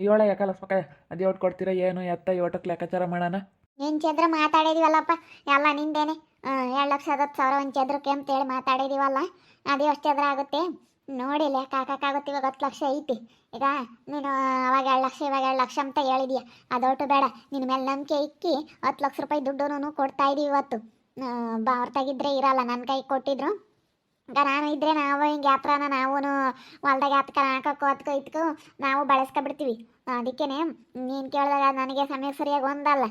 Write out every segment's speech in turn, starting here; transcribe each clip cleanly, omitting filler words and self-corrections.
ಏಳ ಯಾಕಲ್ಲ ಸ್ವಕ ಅದು ಯಾವತ್ತು ಕೊಡ್ತೀರಾ ಏನು ಎತ್ತ ಯೋಟಕ್ಕೆ ಲೆಕ್ಕಾಚಾರ ಮಾಡೋಣ. ನೀನು ಚಂದ್ರ ಮಾತಾಡಿದೀವಲ್ಲಪ್ಪ ಎಲ್ಲ ನಿಂದೇನೆ. 2,10,000 ಒಂದು ಚಂದ್ರಕ್ಕೆ ಅಂತೇಳಿ ಮಾತಾಡಿದೀವಲ್ಲ, ಅದು ಎಷ್ಟು ಚಂದ್ರ ಆಗುತ್ತೆ ನೋಡಿ ಲೆಕ್ಕ ಹಾಕೋಕ್ಕಾಗುತ್ತೆ. ಇವಾಗ 10 ಲಕ್ಷ ಐತಿ. ಈಗ ನೀನು ಅವಾಗ 2 ಲಕ್ಷ ಇವಾಗ 2 ಲಕ್ಷ ಅಂತ ಹೇಳಿದೀಯ, ಅದೊಟ್ಟು ಬೇಡ. ನಿನ್ನ ಮೇಲೆ ನಂಬಿಕೆ ಇಕ್ಕಿ 10 ಲಕ್ಷ ರೂಪಾಯಿ ದುಡ್ಡು ಕೊಡ್ತಾ ಇದೀವಿ ಇವತ್ತು. ಹೊರ್ತಾಗಿದ್ರೆ ಇರಲ್ಲ, ನನ್ನ ಕೈ ಕೊಟ್ಟಿದ್ರು. ಈಗ ನಾನು ಇದ್ರೆ ನಾವು ಹಿಂಗೆ ಯಾತ್ರನ ನಾವು ಹೊಲ್ದಾಗ ಹತ್ಕ ಹಾಕೋಕ್ಕೋ ಅದಕ್ಕೋ ಇದ್ಕೋ ನಾವು ಬಳಸ್ಕೊಬಿಡ್ತೀವಿ. ಅದಕ್ಕೇನೆ ನೀನು ಕೇಳಿದಾಗ ನನಗೆ ಸಮಯ ಸರಿಯಾಗಿ ಒಂದಲ್ಲ.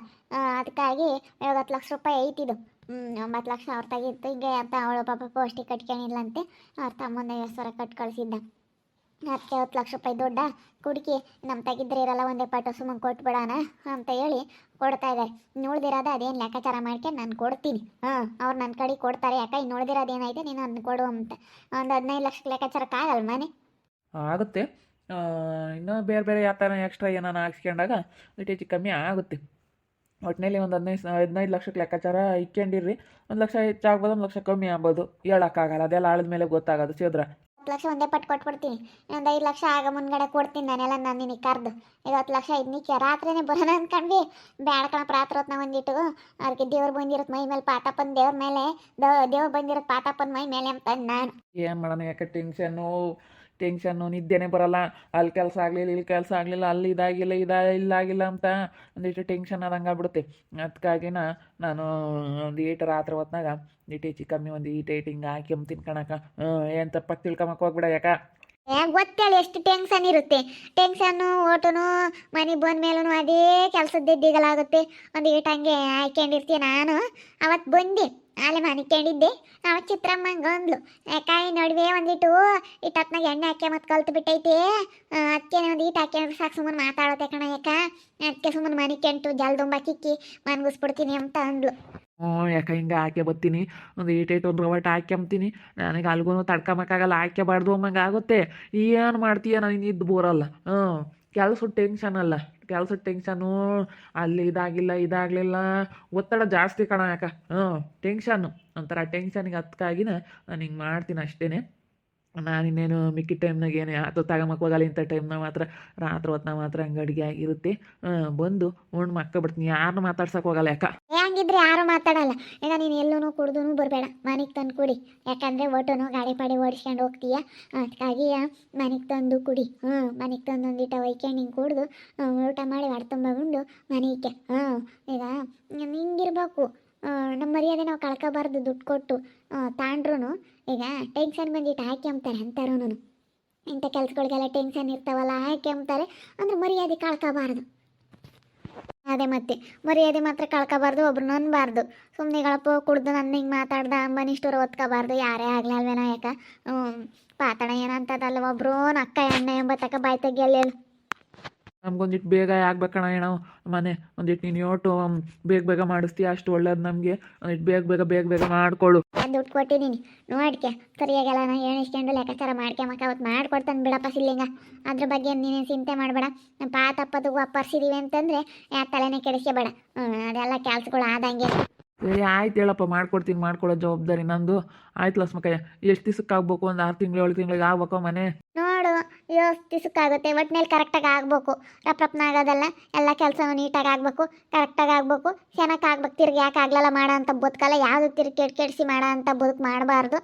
ಅದಕ್ಕಾಗಿ ಇವಾಗ 10 ಲಕ್ಷ ರೂಪಾಯಿ ಐತಿದು. 9 ಲಕ್ಷ ಅವ್ರ ತೆಗಿತ್ತು ಹಿಂಗೆ ಅಂತ ಅವಳು ಪಾಪ ಪೌಷ್ಟಿಕ ಕಟ್ಕೊಂಡಿಲ್ಲಂತೆ. ಅವ್ರ ತಮ್ಮಂದ 50,000 ಕಟ್ ಕಳಿಸಿದ್ದ. ಅದಕ್ಕೆ 10 ಲಕ್ಷ ರೂಪಾಯಿ ದೊಡ್ಡ ಕುಡುಕಿ ನಮ್ಮ ತೆಗಿದ್ರೆ ಇರಲ್ಲ, ಒಂದೇ ಪಟ್ಟು ಸುಮ್ಮನೆ ಕೊಟ್ಬಿಡೋಣ ಅಂತ ಹೇಳಿ ಕೊಡ್ತಾ ಇದ್ದಾರೆ. ಇನ್ನು ಉಳ್ದಿರೋದು ಅದೇನು ಲೆಕ್ಕಾಚಾರ ಮಾಡ್ಕೊಂಡು ನಾನು ಕೊಡ್ತೀನಿ. ಅವ್ರು ನನ್ನ ಕಡೆ ಕೊಡ್ತಾರೆ. ಯಾಕೆ ಇನ್ನು ಉಳ್ದಿರೋದು ಏನೈತೆ ನೀನು ಅದನ್ನ ಕೊಡು ಅಂತ. ಒಂದು 15 ಲಕ್ಷಕ್ಕೆ ಲೆಕ್ಕಾಚಾರಕ್ಕಾಗಲ್ಲ ಮನೆ ಆಗುತ್ತೆ. ಇನ್ನೂ ಬೇರೆ ಬೇರೆ ಯಾವ ಥರ ಎಕ್ಸ್ಟ್ರಾ ಏನಾನ ಹಾಕ್ಸ್ಕೊಂಡಾಗ ಹೆಚ್ಚು ಕಮ್ಮಿ ಆಗುತ್ತೆ. ಒಟ್ಟಿನಲ್ಲಿ ಒಂದು 15 ಲಕ್ಷಕ್ಕೆ ಲೆಕ್ಕಾಚಾರ ಇಕ್ಕೊಂಡಿರ್ರಿ. 1 ಲಕ್ಷ ಹೆಚ್ಚಾಗ್ಬೋದು, 1 ಲಕ್ಷ ಕಮ್ಮಿ ಆಗ್ಬೋದು, ಹೇಳೋಕ್ಕಾಗಲ್ಲ. ಅದೆಲ್ಲ ಆಳಿದ ಮೇಲೆ ಗೊತ್ತಾಗೋದು ಸೇದ್ರ. 10 ಲಕ್ಷ ಒಂದೇ ಪಟ್ಟು ಕೊಟ್ಬಿಡ್ತೀನಿ. ಇನ್ನೊಂದು 5 ಲಕ್ಷ ಆಗ ಮುಂದ್ಗಡೆ ಕೊಡ್ತೀನಿ ನಾನೆಲ್ಲ. ನಾನು ನಿನಗೆ ಕರ್ದು ಈಗ 10 ಲಕ್ಷ ಇದನ್ನಿಕ್ಕೆ ರಾತ್ರಿನೇ ಬರೋಣ ಅಂದ್ಕೊಂಡ್ವಿ. ಬೇಡ ಕಣಪ್ಪ, ರಾತ್ರಿ ಹೊತ್ತು ನಾವು ಒಂದಿಟ್ಟು ಅದಕ್ಕೆ ದೇವ್ರು ಬಂದಿರುತ್ತೆ ಮೈ ಮೇಲೆ, ಪಾತಪ್ಪನ ದೇವ್ರ ಮೇಲೆ, ದೇವ್ರು ಬಂದಿರುತ್ತೆ ಪಾತಪ್ಪನ ಮೈ ಮೇಲೆ ಅಂತ ನಾನು. ಏನು ಮಾಡೋಣ, ಯಾಕೆ ಟೆನ್ಷನ್ನು ನಿದ್ದೆನೇ ಬರೋಲ್ಲ. ಅಲ್ಲಿ ಕೆಲಸ ಆಗಲಿಲ್ಲ, ಇಲ್ಲಿ ಕೆಲಸ ಆಗಲಿಲ್ಲ, ಅಲ್ಲಿ ಇದಾಗಿಲ್ಲ, ಇಲ್ಲಾಗಿಲ್ಲ ಅಂತ ಒಂದಿಷ್ಟು ಟೆನ್ಷನ್ ಆದಂಗೆ ಆಗ್ಬಿಡುತ್ತೆ. ಅದಕ್ಕಾಗಿನ ನಾನು ಒಂದು ರಾತ್ರಿ ಹೊತ್ನಾಗ ಹೆಚ್ಚು ಕಮ್ಮಿ ಒಂದು ಹಿಂಗೆ ಹಾಕ್ಯಂಬ್ತೀನಿ ಕಣಕ್ಕ. ಏನು ತಪ್ಪಾಗಿ ತಿಳ್ಕೊಂಬಕ್ಕೆ ಹೋಗ್ಬಿಡ ಯಾಕ. ಗೊತ್ತೇಳಿ ಎಷ್ಟು ಟೆನ್ಷನ್ ಇರುತ್ತೆ. ಟೆನ್ಷನ್ನು ಓಟುನು ಮನೆಗೆ ಬಂದ ಮೇಲೂ ಅದೇ ಕೆಲಸದ್ದೇ ದಿಗಲಾಗುತ್ತೆ. ಒಂದು ಹಂಗೆ ಹಾಕ್ಕೊಂಡಿರ್ತೀನಿ ನಾನು. ಅವತ್ತು ಬಂದು ಅಲ್ಲೇ ಮನಿಕೊಂಡಿದ್ದೆ. ನಾವು ಚಿತ್ರಮ್ಮಂಗೆ ಅಂದ್ಲು, ಯಾಕಾಯಿ ನಡುವೆ ಒಂದಿಟ್ಟು ಹೊತ್ನಾಗ ಎಣ್ಣೆ ಹಾಕಿ ಮತ್ತೆ ಕಲ್ತು ಬಿಟ್ಟೈತಿ, ಅದಕ್ಕೆ ಒಂದು ಹಾಕ್ಯಂಡ್ರೆ ಸಾಕು ಸುಮ್ಮನೆ ಮಾತಾಡೋತೆ ಕಣ ಯಾಕ, ಅದಕ್ಕೆ ಸುಮ್ಮನೆ ಮನಿಕೆಂಟು ಜಲ್ದುಂಬ ಕಿಕ್ಕಿ ಮನ್ಗಿಸ್ಬಿಡ್ತೀನಿ ಅಂತ ಅಂದ್ಲು. ಯಾಕೆ ಹಿಂಗೆ ಹಾಕಿ ಬರ್ತೀನಿ, ಒಂದು ಒಂದು ರವಟ್ ಹಾಕ್ಯಂಬ್ತೀನಿ. ನನಗೆ ಅಲ್ಗೂ ತಡ್ಕೊಂಬಕ್ಕಾಗಲ್ಲ, ಹಾಕ್ಯಬಾರ್ದು ಅಂಬಂಗೆ ಆಗುತ್ತೆ. ಏನು ಮಾಡ್ತೀಯ, ನನಗೆ ಇದ್ದು ಬೋರಲ್ಲ. ಕೆಲಸದ ಟೆನ್ಷನ್ ಅಲ್ಲ, ಕೆಲಸದ ಟೆನ್ಷನ್ನು. ಅಲ್ಲಿ ಇದಾಗಲಿಲ್ಲ ಒತ್ತಡ ಜಾಸ್ತಿ ಕಣ ಯಾಕ. ಟೆನ್ಷನ್ನು ಒಂಥರ ಟೆನ್ಷನಿಗೆ ಅದಕ್ಕಾಗಿನ ನಾನು ಹಿಂಗೆ ಮಾಡ್ತೀನಿ ಅಷ್ಟೇ. ನಾನು ಇನ್ನೇನು ಮಿಕ್ಕಿದ ಟೈಮ್ನಾಗ ಏನು ಯಾತು ತಗೊಂಬಕ್ಕೆ ಹೋಗಲ್ಲ. ಇಂಥ ಟೈಮ್ನಾಗ ಮಾತ್ರ ರಾತ್ರಿ ಹೊತ್ನಾಗ ಮಾತ್ರ ಹಂಗೆ ಅಡುಗೆ ಆಗಿರುತ್ತೆ. ಬಂದು ಉಣ್ಣು ಮಕ್ಕಬಿಡ್ತೀನಿ, ಯಾರನ್ನೂ ಮಾತಾಡ್ಸಕ್ಕೆ ಹೋಗಲ್ಲ ಯಾಕ. ಹಂಗಿದ್ರೆ ಯಾರು ಮಾತಾಡಲ್ಲ. ಈಗ ನೀನು ಎಲ್ಲೂ ಕುಡ್ದು ಬರಬೇಡ, ಮನೆಗೆ ತಂದು ಕುಡಿ. ಯಾಕಂದರೆ ಒಟ್ಟುನು ಗಾಡಿ ಪಾಡಿ ಓಡಿಸ್ಕೊಂಡು ಹೋಗ್ತೀಯ. ಅದಕ್ಕಾಗಿ ಮನೆಗೆ ತಂದು ಕುಡಿ. ಮನೆಗೆ ತಂದು ಒಂದಿಟ್ಟು ಒಯ್ಕೊಂಡು ಹಿಂಗೆ ಕುಡ್ದು ಊಟ ಮಾಡಿ ಹೊಟ್ಟೆ ತುಂಬ ಉಂಡು ಮನೆಗೆ. ಈಗ ಹಿಂಗಿರ್ಬೇಕು. ನಮ್ಮ ಮರ್ಯಾದೆ ನಾವು ಕಳ್ಕೊಬಾರ್ದು. ದುಡ್ಡು ಕೊಟ್ಟು ತಾಂಡ್ರು ಈಗ ಟೆನ್ಷನ್ ಬಂದಿಟ್ಟು ಹಾಕ್ಯಂಬ್ತಾರೆ ಅಂತಾರೂ. ಇಂಥ ಕೆಲ್ಸಗಳಿಗೆಲ್ಲ ಟೆನ್ಷನ್ ಇರ್ತಾವಲ್ಲ ಹಾಕ್ಯಂಬ್ತಾರೆ ಅಂದ್ರೆ ಮರ್ಯಾದೆ ಕಳ್ಕೊಬಾರ್ದು. ಅದೇ ಮತ್ತೆ ಮರ್ಯಾದೆ ಮಾತ್ರ ಕಳ್ಕೊಬಾರ್ದು, ಒಬ್ರು ಅನ್ಬಾರ್ದು. ಸುಮ್ಮನೆಗಳಪ್ಪ ಕುಡ್ದು ನನ್ನ ಹಿಂಗೆ ಮಾತಾಡ್ದ ಅಂಬನಿಷ್ಟರು ಒತ್ಕೋಬಾರ್ದು. ಯಾರೇ ಆಗ್ಲಲ್ವೇನೋ ಯಾಕ. ಪಾತಣ ಏನಂತದಲ್ಲ, ಒಬ್ರು ಅಕ್ಕ ಎಣ್ಣೆ ಎಂಬತ್ತಕ್ಕ ಬಾಯ್ ತೆಗಿಯಲ್ಲ. ನಮ್ಗೊಂದಿಟ್ಟು ಬೇಗ ಆಗ್ಬೇಕಣ ಏನೋ ಮನೆ. ಒಂದಿಟ್ಟು ನೀನು ಯೋಟು ಬೇಗ ಮಾಡಿಸ್ತೀಯ, ಅಷ್ಟು ಒಳ್ಳೇದು ನಮಗೆ. ಒಂದಿಟ್ಟು ಬೇಗ ಮಾಡಿಕೊಳ್ಳು. ದುಡ್ಡು ಕೊಟ್ಟಿದ್ದೀನಿ ನೋಡ್ಕೆ ಸರಿಯಾಗೆಲ್ಲ. ನಾನು ಎಣಿಸ್ಕೊಂಡು ಲೆಕ್ಕಾಚಾರ ಮಾಡ್ಕೊಂಬಕ್ಕ ಅವತ್ತು ಮಾಡ್ಕೊಡ್ತಾನೆ ಬಿಡಪ್ಪ ಸಿಲ್ಲಿಂಗ. ಅದ್ರ ಬಗ್ಗೆ ನೀನೇನು ಚಿಂತೆ ಮಾಡಬೇಡ. ಪಾತಪ್ಪದು ವಾಪರ್ಸಿದೀವಿ ಅಂತಂದರೆ ತಲೆನೇ ಕೆಡಿಸ್ಕೋಬೇಡ. ಅದೆಲ್ಲ ಕೆಲ್ಸಗಳು ಆದಂಗೆ. ಸರಿ ಆಯ್ತು ಹೇಳಪ್ಪ, ಮಾಡ್ಕೊಡ್ತೀನಿ. ಮಾಡ್ಕೊಳ್ಳೋ ಜವಾಬ್ದಾರಿ ನಂದು. ಆಯ್ತು ಲಕ್ಷ್ಮಕ್ಕಯ್ಯ, ಎಷ್ಟು ದಿವ್ಸಕ್ಕೆ ಆಗ್ಬೇಕು? ಒಂದು 6 ತಿಂಗಳು 7 ತಿಂಗಳಿಗೆ ಆಗ್ಬೇಕು ಮನೆ. ನೋಡು ಎಷ್ಟು ದಿವ್ಸಕ್ಕಾಗುತ್ತೆ, ಒಟ್ಟಿನಲ್ಲಿ ಕರೆಕ್ಟಾಗಿ ಆಗ್ಬೇಕು. ರಪ್ರಪ್ನ ಆಗೋದಲ್ಲ, ಎಲ್ಲ ಕೆಲಸನೂ ನೀಟಾಗಿ ಆಗಬೇಕು, ಕರೆಕ್ಟಾಗಿ ಆಗಬೇಕು, ಚೆನ್ನಾಗಿ ಆಗ್ಬೇಕು. ತಿರ್ಗಿ ಯಾಕೆ ಆಗ್ಲೆಲ್ಲ ಮಾಡೋ ಅಂತ ಬದುಕಲ್ಲ. ಯಾವುದು ತಿರ್ಗಿ ಕೆಡಿಸಿ ಮಾಡೋ ಅಂತ ಬದುಕು ಮಾಡಬಾರ್ದು.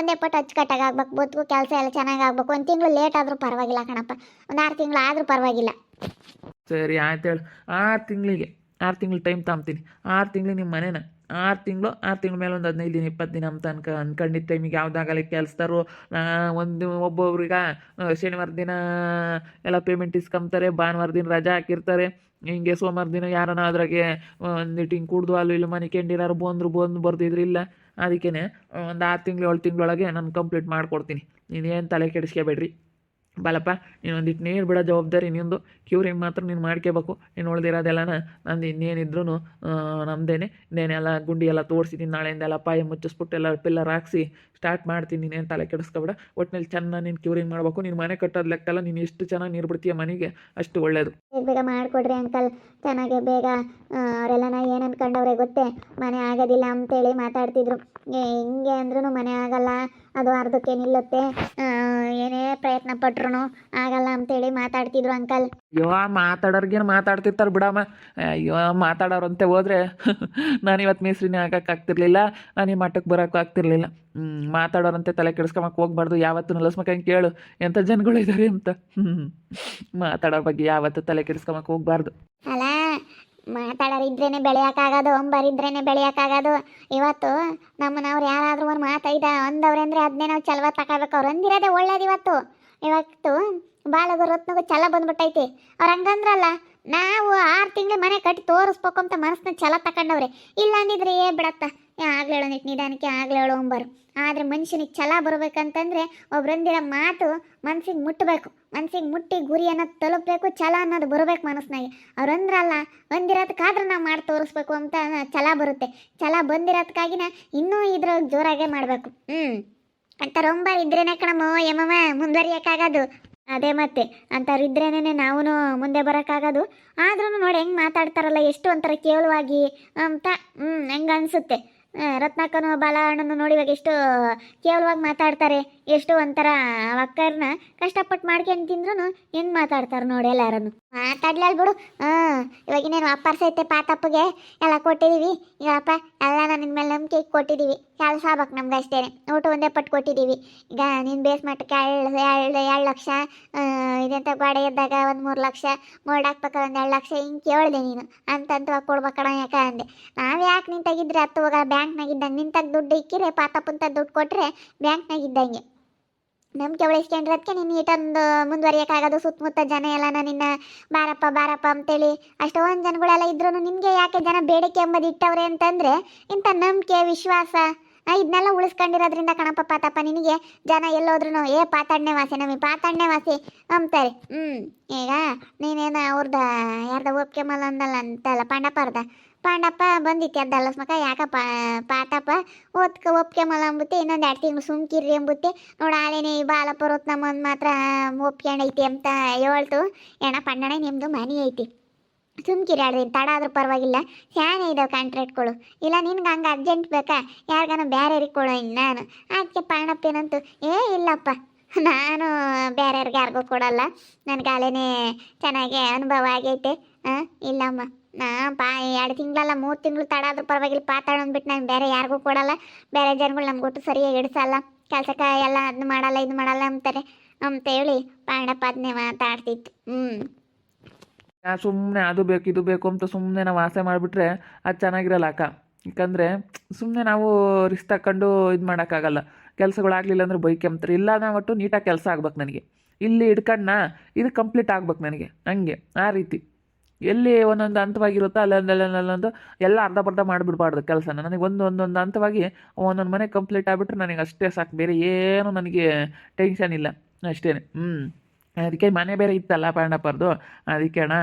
ಒಂದೇ ಪಟ್ಟು ಅಚ್ಚುಕಟ್ಟಾಗಿ ಆಗ್ಬೇಕು ಬದುಕು. ಕೆಲಸ ಎಲ್ಲ ಚೆನ್ನಾಗಿ ಆಗ್ಬೇಕು. 1 ತಿಂಗಳು ಲೇಟ್ ಆದರೂ ಪರವಾಗಿಲ್ಲ ಕಣಪ್ಪ, ಒಂದು 6 ತಿಂಗಳು ಆದರೂ ಪರವಾಗಿಲ್ಲ. ಸರಿ ಆಯ್ತು ಹೇಳು. 6 ತಿಂಗಳು ಟೈಮ್ ತಗೊಂತೀನಿ. 6 ತಿಂಗಳು ನಿಮ್ಮ ಮನೇನ 6 ತಿಂಗಳ ಮೇಲೆ ಒಂದು 15 ದಿನ 20 ದಿನ ಅಂತ ಅನ್ಕೊಂಡಿದ್ದ ಟೈಮಿಗೆ ಯಾವುದಾಗಲ್ಲ ಕೆಲಸದಾರು ಒಬ್ಬೊಬ್ರಿಗೆ ಶನಿವಾರ ದಿನ ಎಲ್ಲ ಪೇಮೆಂಟ್ ಇಸ್ಕೊಂತಾರೆ, ಭಾನುವಾರ ದಿನ ರಜಾ ಹಾಕಿರ್ತಾರೆ. ಹಿಂಗೆ ಸೋಮವಾರ ದಿನ ಯಾರನ್ನ ಅದ್ರಾಗೆ ಒಂದಿಟ್ಟು ಹಿಂಗೆ ಕುಡ್ದು ಅಲ್ಲಿ ಇಲ್ಲಿ ಮನೆ ಕೆಂಡಿರಾರು ಬಂದು ಬರ್ದಿದ್ರಿಲ್ಲ. ಅದಕ್ಕೇ ಒಂದು 6 ತಿಂಗಳು 7 ತಿಂಗಳೊಳಗೆ ನಾನು ಕಂಪ್ಲೀಟ್ ಮಾಡಿಕೊಡ್ತೀನಿ. ನೀನೇನು ತಲೆ ಕೆಡಿಸ್ಕೋಬೇಡ್ರಿ. ಬಾಲಪ್ಪ, ನೀನು ಒಂದಿಟ್ಟು ನೀರು ಬಿಡೋ ಜವಾಬ್ದಾರಿ ನಿಂದು. ಕ್ಯೂರಿಂಗ್ ಮಾತ್ರ ನೀನು ಮಾಡ್ಕೋಬೇಕು. ನೀನು ಉಳ್ದಿರೋದೆಲ್ಲನ ನಂದು ಇನ್ನೇನಿದ್ರು ನಮ್ಮದೇನೆ. ಇನ್ನೇನೆಲ್ಲ ಗುಂಡಿ ಎಲ್ಲ ತೋರಿಸಿದ್ದೀನಿ. ನಾಳೆಯಿಂದೆಲ್ಲ ಪಾಯ ಮುಚ್ಚಿಸ್ಬಿಟ್ಟು ಎಲ್ಲ ಪಿಲ್ಲರ್ ಹಾಕ್ಸಿ ಸ್ಟಾರ್ಟ್ ಮಾಡ್ತೀನಿ. ನೀನೇನು ತಲೆ ಕೆಡಿಸ್ಕೊಬೇಡ. ಒಟ್ಟಿನಲ್ಲಿ ಚೆನ್ನಾಗಿ ನೀನು ಕ್ಯೂರಿಂಗ್ ಮಾಡಬೇಕು. ನೀನು ಮನೆ ಕಟ್ಟೋದು ಲೆಕ್ಕಲ್ಲ. ನೀನು ಎಷ್ಟು ಚೆನ್ನಾಗಿ ನೀರು ಬಿಡ್ತೀಯ ಮನೆಗೆ ಅಷ್ಟು ಒಳ್ಳೆಯದು. ಬೇಗ ಮಾಡಿಕೊಡ್ರಿ ಅಂಕಲ್, ಚೆನ್ನಾಗೆ ಬೇಗ. ಅವರೆಲ್ಲ ಏನು ಅನ್ಕೊಂಡವ್ರೆ ಗೊತ್ತೇ, ಮನೆ ಆಗೋದಿಲ್ಲ ಅಂತೇಳಿ ಮಾತಾಡ್ತಿದ್ರು. ಹಿಂಗೆ ಅಂದ್ರೂ ಮನೆ ಆಗಲ್ಲ, ಅದು ಅರ್ಧಕ್ಕೆ ನಿಲ್ಲುತ್ತೆ, ಏನೇ ಪ್ರಯತ್ನ ಪಟ್ರು ಆಗಲ್ಲ ಅಂತೇಳಿ ಮಾತಾಡ್ತಿದ್ರು ಅಂಕಲ್. ಅಯ್ಯೋ ಮಾತಾಡೋರ್ಗೇನು ಮಾತಾಡ್ತಿರ್ತಾರೆ ಬಿಡಮ್ಮ. ಅಯ್ಯೋ ಮಾತಾಡೋರಂತೆ ಹೋದ್ರೆ ನಾನು ಇವತ್ತು ಮೇಸ್ರಿನೇ ಆಗ್ತಿರ್ಲಿಲ್ಲ, ನಾನು ಈ ಮಟ್ಟಕ್ಕೆ ಬರೋಕ್ಕೂ ಆಗ್ತಿರ್ಲಿಲ್ಲ. ಮಾತಾಡೋರಂತೆ ತಲೆ ಕೆಡಿಸ್ಕೊಂಬಕ್ಕೆ ಹೋಗ್ಬಾರ್ದು. ಯಾವತ್ತು ನಲಸ್ಮಕ್ಕಂಗೆ ಕೇಳು ಎಂಥ ಜನಗಳಿದ್ದಾರೆ ಅಂತ. ಮಾತಾಡೋರ ಬಗ್ಗೆ ಯಾವತ್ತು ತಲೆ ಕೆಡಿಸ್ಕೊಂಬಕ್ಕೆ ಹೋಗ್ಬಾರ್ದು. ಅಲ್ಲ, ಮಾತಾಡೋರಿದ್ರೇನೆ ಬೆಳೆಯೋಕ್ಕಾಗೋದು, ಒಂಬರಿದ್ರೇನೆ ಬೆಳೆಯೋಕ್ಕಾಗೋದು. ಇವತ್ತು ನಮ್ಮನವ್ರು ಯಾರಾದರೂ ಒಂದು ಮಾತೈದ ಅಂದವ್ರೆ ಅಂದರೆ ಅದನ್ನೇ ನಾವು ಚಲವ ತಗೋಬೇಕು. ಅವ್ರು ಅಂದಿರೋದೇ ಒಳ್ಳೇದು. ಇವತ್ತು ಬಾಳಗು ರತ್ನಗೂ ಛಲ ಬಂದ್ಬಿಟ್ಟೈತಿ. ಅವ್ರು ಹಂಗಂದ್ರಲ್ಲ, ನಾವು 6 ತಿಂಗಳು ಮನೆ ಕಟ್ಟಿ ತೋರಿಸ್ಬೇಕು ಅಂತ ಮನಸ್ಸನ್ನ ಛಲ ತಗೊಂಡವ್ರೆ. ಇಲ್ಲ ಅಂದಿದ್ರೆ ಬಿಡತ್ತ, ಆಗ್ಲೇಳೋ ನಿಟ್ಟು ನಿಧಾನಕ್ಕೆ ಆಗ್ಲೇಳೋ ಅಂಬರು. ಆದರೆ ಮನುಷ್ಯನಿಗೆ ಛಲ ಬರ್ಬೇಕಂತಂದ್ರೆ ಒಬ್ರಂದಿರೋ ಮಾತು ಮನ್ಸಿಗೆ ಮುಟ್ಟಬೇಕು. ಮನ್ಸಿಗೆ ಮುಟ್ಟಿ ಗುರಿಯನ್ನು ತಲುಪಬೇಕು. ಛಲ ಅನ್ನೋದು ಬರಬೇಕು ಮನಸ್ಸಿನಾಗೆ. ಅವ್ರು ಅಂದ್ರಲ್ಲ, ಬಂದಿರೋದಕ್ಕಾದ್ರೆ ನಾವು ಮಾಡಿ ತೋರಿಸ್ಬೇಕು ಅಂತ ಛಲ ಬರುತ್ತೆ. ಛಲ ಬಂದಿರೋದಕ್ಕಾಗಿನ ಇನ್ನೂ ಇದ್ರ ಜೋರಾಗೆ ಮಾಡಬೇಕು. ಅಂಥವ್ರೊಂಬ ಇದ್ರೇನೆ ಕಣಮ್ಮ ಯಮಮ್ಮ ಮುಂದುವರಿಯೋಕ್ಕಾಗೋದು. ಅದೇ ಮತ್ತೆ ಅಂಥವ್ರು ಇದ್ರೇನೆ ನಾವು ಮುಂದೆ ಬರೋಕ್ಕಾಗೋದು. ಆದ್ರೂ ನೋಡಿ ಹೆಂಗೆ ಮಾತಾಡ್ತಾರಲ್ಲ, ಎಷ್ಟು ಒಂಥರ ಕೇವಲವಾಗಿ ಅಂತ ಹೆಂಗೆ ಅನಿಸುತ್ತೆ. ರತ್ನಾಕನು ಬಾಲಣ್ಣನು ನೋಡಿ ಇವಾಗ ಎಷ್ಟು ಕೇವಲವಾಗಿ ಮಾತಾಡ್ತಾರೆ. ಎಷ್ಟು ಒಂಥರ ಅಕ್ಕರ್ನ ಕಷ್ಟಪಟ್ಟು ಮಾಡ್ಕೊಂಡು ತಿಂದ್ರು ಹೆಂಗೆ ಮಾತಾಡ್ತಾರೆ ನೋಡಿ ಎಲ್ಲಾರನ್ನು. ಮಾತಾಡ್ಲಿಲ್ಲ ಬಿಡು. ಇವಾಗಿನೇನು ಅಪ್ಪರ್ಸೈತೆ ಪಾತಪ್ಪಗೆ ಎಲ್ಲ ಕೊಟ್ಟಿದ್ದೀವಿ. ಈಗಪ್ಪ ಎಲ್ಲ ನಿನ್ನ ಮೇಲೆ ನಂಬಿಕೆ ಕೊಟ್ಟಿದ್ದೀವಿ. ಕೆಲಸ ಆಗ್ಬೇಕು ನಮ್ಗೆ ಅಷ್ಟೇ. ಊಟ ಒಂದೇ ಪಟ್ಟು ಕೊಟ್ಟಿದ್ದೀವಿ. ಈಗ ನೀನು ಬೇಸ್ ಮಟ್ಟಕ್ಕೆ 2 ಲಕ್ಷ, ಇದೆಂತ ಗಾಡಿ ಎದ್ದಾಗ 1-3 ಲಕ್ಷ, ಗೋಲ್ಡ್ ಹಾಕ್ಬೇಕಾದ್ರೆ 1-2 ಲಕ್ಷ ಹಿಂಗೆ ಕೇಳಿದೆ ನೀನು. ಅಂತಂತವಾಗಿ ಕೊಡ್ಬೇಕಣ ಯಾಕೆ ಅಂದೆ. ನಾವು ಯಾಕೆ ನಿಂತಾಗಿದ್ರೆ ಹತ್ತುವಾಗ ಬ್ಯಾಂಕ್ನಾಗಿದ್ದಂಗೆ ನಿಂತಾಗ ದುಡ್ಡು ಇಕ್ಕಿರೆ ಪಾತಪ್ಪಂತ ದುಡ್ಡು ಕೊಟ್ಟರೆ ಬ್ಯಾಂಕ್ನಾಗಿದ್ದಂಗೆ ನಂಬಿಕೆ ಉಳಿಸ್ಕೊಂಡಿರೋದಕ್ಕೆ ನೀನು ಈಟೊಂದು ಮುಂದುವರಿಯೋಕ್ಕಾಗೋದು. ಸುತ್ತಮುತ್ತ ಜನ ಎಲ್ಲ ನಿನ್ನ ಬಾರಪ್ಪ ಅಂತೇಳಿ ಅಷ್ಟೊಂದು ಜನಗಳೆಲ್ಲ ಇದ್ರೂ ನಿನಗೆ ಯಾಕೆ ಜನ ಬೇಡಿಕೆ ಎಂಬುದು ಇಟ್ಟವ್ರೆ ಅಂತಂದರೆ ಇಂಥ ನಂಬಿಕೆ ವಿಶ್ವಾಸ ಇದನ್ನೆಲ್ಲ ಉಳಿಸ್ಕೊಂಡಿರೋದ್ರಿಂದ ಕಣಪ್ಪ ಪಾತಪ್ಪ. ನಿನಗೆ ಜನ ಎಲ್ಲೋದ್ರೂ ಪಾತಾಡ್ನೆ ವಾಸಿ, ನಮಗೆ ಪಾತಾಡ್ನೆ ವಾಸಿ ಅಂತಾರೆ. ಈಗ ನೀನೇನು ಅವ್ರದ್ದು ಯಾರ್ದ ಒಪ್ಪಿಗೆ ಮಲ್ಲ ಅಂದಲ್ಲ ಅಂತಲ್ಲ, ಪಾಂಡಪ್ಪ ಬಂದಿತ್ತು ಅದ್ದಲ್ಲ ಸ್ಮಕ. ಯಾಕಪ್ಪ ಪಾತಪ್ಪ ಒಪ್ಪಿಗೆ ಮಲ್ಲ ಅಂಬುತ್ತೆ. ಇನ್ನೊಂದು 2 ತಿಂಗಳು ಸುಮ್ಕಿರ್ರಿ ಎಂಬುತ್ತೆ. ನೋಡಿ ಆಲೇನೆ ಈ ಬಾಲಪ್ಪ ರತ್ನಮ್ಮಂದು ಮಾತ್ರ ಒಪ್ಕೊಂಡೈತಿ ಅಂತ ಹೇಳ್ತು. ಏನ ಪಣ್ಣಣ ನಿಮ್ಮದು ಮನೆ ಐತಿ, ಸುಮ್ಕಿರಿ 2 ದಿನ ತಡ ಆದ್ರೂ ಪರವಾಗಿಲ್ಲ. ಶಾನೆ ಇದಾವೆ ಕಾಂಟ್ರಾಕ್ಟ್ಗಳು. ಇಲ್ಲ ನಿನ್ಗೆ ಹಂಗೆ ಅರ್ಜೆಂಟ್ ಬೇಕಾ, ಯಾರಿಗಾನ ಬೇರೆಯವ್ರಿಗೆ ಕೊಡೋ ನಾನು. ಅದಕ್ಕೆ ಪಾಂಡಪ್ಪೇನಂತೂ ಇಲ್ಲಪ್ಪ, ನಾನು ಬೇರೆಯವ್ರಿಗೆ ಯಾರಿಗೂ ಕೊಡಲ್ಲ, ನನಗೆ ಅಲ್ಲೇನೆ ಚೆನ್ನಾಗಿ ಅನುಭವ ಆಗೈತೆ. ಇಲ್ಲಮ್ಮ, ನಾ 2 ತಿಂಗಳಲ್ಲ 3 ತಿಂಗಳು ತಡ ಆದ್ರೂ ಪರವಾಗಿಲ್ಲ, ಪಾತಾಡ ಅಂದ್ಬಿಟ್ಟು ನಾನು ಬೇರೆ ಯಾರಿಗೂ ಕೊಡಲ್ಲ. ಬೇರೆ ಜನಗಳು ನಮ್ಗೆ ಒಟ್ಟು ಸರಿಯಾಗಿ ಇಡಿಸಲ್ಲ, ಕೆಲ್ಸಕ್ಕೆ ಎಲ್ಲ ಅದನ್ನ ಮಾಡಲ್ಲ ಇದು ಮಾಡಲ್ಲ ಅಂತಾರೆ ಅಂತೇಳಿ ಪಾಂಡಪ್ಪ ಅದನ್ನೇ ಮಾತಾಡ್ತಿತ್ತು. ಸುಮ್ಮನೆ ಅದು ಬೇಕು ಇದು ಬೇಕು ಅಂತ ಸುಮ್ಮನೆ ನಾವು ಆಸೆ ಮಾಡಿಬಿಟ್ರೆ ಅದು ಚೆನ್ನಾಗಿರಲ್ಲ ಅಕ್ಕ. ಯಾಕಂದರೆ ಸುಮ್ಮನೆ ನಾವು ರಿಸ್ಕ್ ತಗೊಂಡು ಇದು ಮಾಡೋಕ್ಕಾಗಲ್ಲ. ಕೆಲಸಗಳಾಗಲಿಲ್ಲ ಅಂದ್ರೆ ಬೈಕೆಂಬ್ತಾರೆ. ಇಲ್ಲ ನಾವು ಒಟ್ಟು ನೀಟಾಗಿ ಕೆಲಸ ಆಗ್ಬೇಕು. ನನಗೆ ಇಲ್ಲಿ ಹಿಡ್ಕಣ್ಣ ಇದು ಕಂಪ್ಲೀಟ್ ಆಗ್ಬೇಕು ನನಗೆ, ಹಂಗೆ ಆ ರೀತಿ. ಎಲ್ಲಿ ಒಂದೊಂದು ಹಂತವಾಗಿರುತ್ತೋ ಅಲ್ಲೊಂದು ಎಲ್ಲ ಅರ್ಧಬರ್ಧ ಮಾಡಿಬಿಡ್ಬಾರ್ದು ಕೆಲಸನ. ನನಗೆ ಒಂದೊಂದು ಹಂತವಾಗಿ ಒಂದೊಂದು ಮನೆ ಕಂಪ್ಲೀಟ್ ಆಗಿಬಿಟ್ರೆ ನನಗೆ ಅಷ್ಟೇ ಸಾಕು. ಬೇರೆ ಏನು ನನಗೆ ಟೆನ್ಷನ್ ಇಲ್ಲ ಅಷ್ಟೇ. ಅದಕ್ಕೆ ಮನೆ ಬೇರೆ ಇತ್ತಲ್ಲ ಪಾಂಡಪ್ಪರ್ದು, ಅದಕ್ಕೆ ಅಣ್ಣ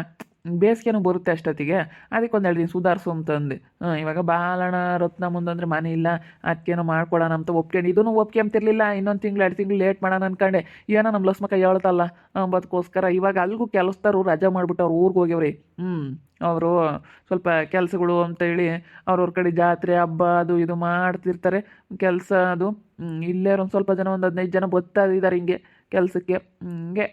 ಬೇಸಿಗೆನೂ ಬರುತ್ತೆ ಅಷ್ಟೊತ್ತಿಗೆ, ಅದಕ್ಕೆ 1-2 ದಿನ ಸುಧಾರಿಸು ಅಂತಂದು. ಇವಾಗ ಬಾಲಣ್ಣ ರತ್ನ ಮುಂದಂದ್ರೆ ಮನೆ ಇಲ್ಲ, ಅದಕ್ಕೇನೋ ಮಾಡ್ಕೊಡೋಣ ಅಂತ ಒಪ್ಕೊಂಡು ಇದನ್ನು ಒಪ್ಕೊಂತಿರ್ಲಿಲ್ಲ. ಇನ್ನೊಂದು ತಿಂಗಳು 2 ತಿಂಗಳು ಲೇಟ್ ಮಾಡೋಣ ಅಂದ್ಕೊಂಡೆ. ಏನೋ ನಮ್ಮ ಲಸ್ಮಕ್ಕ ಹೇಳ್ತಲ್ಲ ಅಂಬೋದಕ್ಕೋಸ್ಕರ ಇವಾಗ ಅಲ್ಲಿಗೂ ಕೆಲಸದವ್ರು ರಜೆ ಮಾಡಿಬಿಟ್ಟು ಅವ್ರು ಊರಿಗೆ ಹೋಗ್ಯವ್ರಿ. ಅವರು ಸ್ವಲ್ಪ ಕೆಲಸಗಳು ಅಂತೇಳಿ ಅವ್ರವ್ರ ಕಡೆ ಜಾತ್ರೆ ಹಬ್ಬ ಅದು ಇದು ಮಾಡ್ತಿರ್ತಾರೆ. ಕೆಲಸ ಅದು ಇಲ್ಲೇ ಒಂದು ಸ್ವಲ್ಪ ಜನ, ಒಂದು 15 ಜನ ಬರ್ತಾ ಇದ್ದಾರೆ ಹಿಂಗೆ ಕೆಲಸಕ್ಕೆ. ಹಿಂಗೆ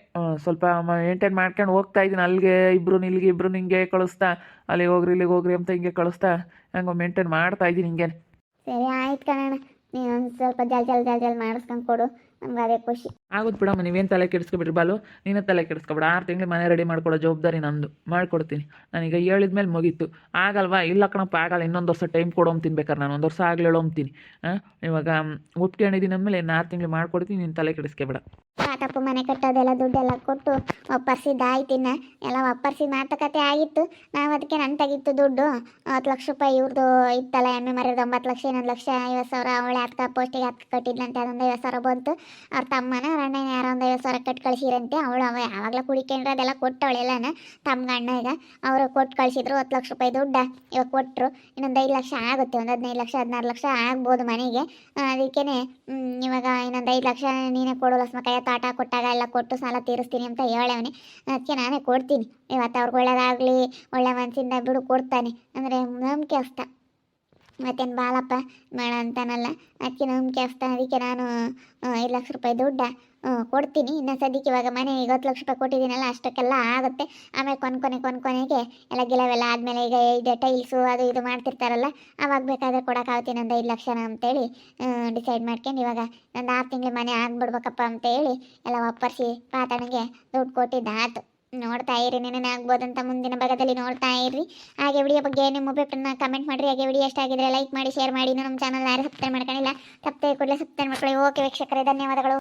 ಸ್ವಲ್ಪ ಮೇಂಟೈನ್ ಮಾಡ್ಕೊಂಡು ಹೋಗ್ತಾ ಇದ್ದೀನಿ. ಅಲ್ಲಿಗೆ ಇಬ್ಬರು ಇಲ್ಲಿಗೆ ಇಬ್ಬರು ಹಿಂಗೆ ಕಳಿಸ್ತಾ, ಅಲ್ಲಿಗೆ ಹೋಗ್ರಿ ಇಲ್ಲಿಗೆ ಹೋಗ್ರಿ ಅಂತ ಹಿಂಗೆ ಕಳಿಸ್ತಾ ಹಂಗೆ ಮೇಂಟೈನ್ ಮಾಡ್ತಾ ಇದ್ದೀನಿ ಹಿಂಗೆ. ಸರಿ ಆಯ್ತು ಕಣಣ್ಣ, ನೀನು ಒಂದು ಸ್ವಲ್ಪ ಜಲ್ ಮಾಡಿಸ್ಕೊಂಡು ಕೊಡು, ನಮ್ಗೆ ಅದೇ ಖುಷಿ ಆಗುತ್ತೆ ಬಿಡಮ್ಮ. ನೀವೇನು ತಲೆ ಕೆಡಿಸ್ಕೊಬಿಡ್ರಿ ಬಾಲು, ನೀನೇ ತಲೆ ಕೆಡಿಸ್ಕೊಬೇಡ. 6 ತಿಂಗಳು ಮನೆ ರೆಡಿ ಮಾಡ್ಕೊಡೋ ಜವಾಬ್ದಾರಿ ನಂದು, ಮಾಡಿಕೊಡ್ತೀನಿ. ನಾನೀಗ ಹೇಳಿದ್ಮೇಲೆ ಮುಗೀತು. ಆಗಲ್ವಾ, ಇಲ್ಲ ಕಣಪ್ಪ ಆಗಲ್ಲ, ಇನ್ನೊಂದು ವರ್ಷ ಟೈಮ್ ಕೊಡೋಮ್ ತಿನ್ಬೇಕಾರೆ ನಾನು 1 ವರ್ಷ ಆಗಲಿ ಹೇಳೋಮ್ತೀನಿ. ಇವಾಗ ಒಪ್ಕೊಂಡಿದ್ದೀನಿ ಅಂದಮೇಲೆ 6 ತಿಂಗಳು ಮಾಡ್ಕೊಡ್ತೀನಿ, ನೀನು ತಲೆ ಕೆಡಿಸ್ಕೊಬೇಡ. ಪಾತಪ್ಪ ಮನೆ ಕಟ್ಟೋದೆಲ್ಲ ದುಡ್ಡೆಲ್ಲ ಕೊಟ್ಟು ಒಪ್ಪರ್ಸಿದ್ದಾಯ್ತಿನ್ನ ಎಲ್ಲ ಒಪ್ಪರ್ಸಿದ ಮಾತುಕತೆ ಆಗಿತ್ತು. ನಾವು ಅದಕ್ಕೆ ನನ್ನ ತೆಗಿತ್ತು ದುಡ್ಡು 10 ಲಕ್ಷ ರೂಪಾಯಿ. ಇವ್ರದ್ದು ಇತ್ತಲ್ಲ ಎಮ್ಮೆ ಮರಿಯೋದು 9 ಲಕ್ಷ, 1,50,000 ಅವಳೆ ಅದಕ್ಕೆ ಪೋಸ್ಟಿಗೆ ಅದಕ್ಕೆ ಕಟ್ಟಿದ್ಲಂತೆ. ಅದೊಂದು 50,000 ಬಂತು. ಅವ್ರ ತಮ್ಮನ ಅವ್ರ ಅಣ್ಣನ ಯಾರೋ ಒಂದು 50,000 ಕಟ್ಟಿ ಕಳಿಸಿರಂತೆ. ಅವಳು ಯಾವಾಗಲೂ ಕುಡಿಕೊಂಡ್ರೆ ಅದೆಲ್ಲ ಕೊಟ್ಟವಳೆಲ್ಲನ ತಮ್ಗೆ ಅಣ್ಣ. ಈಗ ಅವರು ಕೊಟ್ಟು ಕಳಿಸಿದ್ರು 10 ಲಕ್ಷ ರೂಪಾಯಿ ದುಡ್ಡು. ಇವಾಗ ಕೊಟ್ಟರು. ಇನ್ನೊಂದು 5 ಲಕ್ಷ ಆಗುತ್ತೆ, ಒಂದು 15 ಲಕ್ಷ 16 ಲಕ್ಷ ಆಗ್ಬೋದು ಮನೆಗೆ. ಅದಕ್ಕೇ ಇವಾಗ ಇನ್ನೊಂದು 5 ಲಕ್ಷ ನೀನೇ ಕೊಡು ಲಸ್ಮಕ್ಕಯ್ಯ, ತಾಟ ಕೊಟ್ಟಾಗ ಎಲ್ಲ ಕೊಟ್ಟು ಸಾಲ ತೀರಿಸ್ತೀನಿ ಅಂತ ಹೇಳವನೇ. ಅದಕ್ಕೆ ನಾನೇ ಕೊಡ್ತೀನಿ. ಇವತ್ತು ಅವ್ರಿಗೆ ಒಳ್ಳೇದಾಗಲಿ, ಒಳ್ಳೆ ಮನಸ್ಸಿಂದ ಬಿಡು ಕೊಡ್ತಾನೆ ಅಂದರೆ ನಂಬಿಕೆ ಅಷ್ಟ. ಮತ್ತೇನು ಬಾಳಪ್ಪ ಮಾಡ ಅಂತಾನಲ್ಲ ಅದಕ್ಕೆ ನಂಬಿಕೆ ಅದಕ್ಕೆ ನಾನು 5 ಲಕ್ಷ ರೂಪಾಯಿ ದುಡ್ಡ ಕೊಡ್ತೀನಿ. ಇನ್ನು ಸದ್ಯಕ್ಕೆ ಇವಾಗ ಮನೆ 50 ಲಕ್ಷ ರೂಪಾಯಿ ಕೊಟ್ಟಿದ್ದೀನಲ್ಲ ಅಷ್ಟಕ್ಕೆಲ್ಲ ಆಗುತ್ತೆ. ಆಮೇಲೆ ಕೊನೆಗೆ ಎಲ್ಲ ಗಿಲವೆಲ್ಲ ಆದಮೇಲೆ ಈಗ ಇದು ಟೈಲ್ಸು ಅದು ಇದು ಮಾಡ್ತಿರ್ತಾರಲ್ಲ ಅವಾಗ ಬೇಕಾದರೆ ಕೊಡೋಕ್ಕಾಗ್ತೀನಿ ಒಂದು 5 ಲಕ್ಷನ ಅಂತೇಳಿ ಡಿಸೈಡ್ ಮಾಡ್ಕೊಂಡು ಇವಾಗ ಒಂದು 6 ತಿಂಗಳು ಮನೆ ಆಗ್ಬಿಡ್ಬೇಕಪ್ಪ ಅಂತೇಳಿ ಎಲ್ಲ ಒಪ್ಪರಿಸಿ ಪಾತನಿಗೆ ದುಡ್ಡು ಕೊಟ್ಟಿದ್ದು ಆಯ್ತು. ನೋಡ್ತಾ ಇರಿ, ನೆನೆ ಆಗ್ಬೋದಂತ ಮುಂದಿನ ಭಾಗದಲ್ಲಿ ನೋಡ್ತಾ ಇರ್ರಿ. ಹಾಗೆ ವಿಡಿಯೋ ಬಗ್ಗೆ ನಿಮ್ಮ ಒಬ್ಬರನ್ನ ಕಮೆಂಟ್ ಮಾಡಿರಿ. ಹಾಗೆ ವಿಡಿಯೋ ಇಷ್ಟ ಆಗಿದ್ರೆ ಲೈಕ್ ಮಾಡಿ, ಶೇರ್ ಮಾಡಿ. ನಮ್ಮ ಚಾನಲ್ ಯಾರು ಸಬ್ಸ್ಕ್ರೈಬ್ ಮಾಡ್ಕೊಂಡಿಲ್ಲ, ಸಬ್ಸ್ಕ್ರೈಬ್ ಕೂಡಲೇ ಸಬ್ಸ್ಕ್ರೈಬ್ ಮಾಡ್ಕೊಳ್ಳಿ. ಓಕೆ ವೀಕ್ಷಕರೇ, ಧನ್ಯವಾದಗಳು.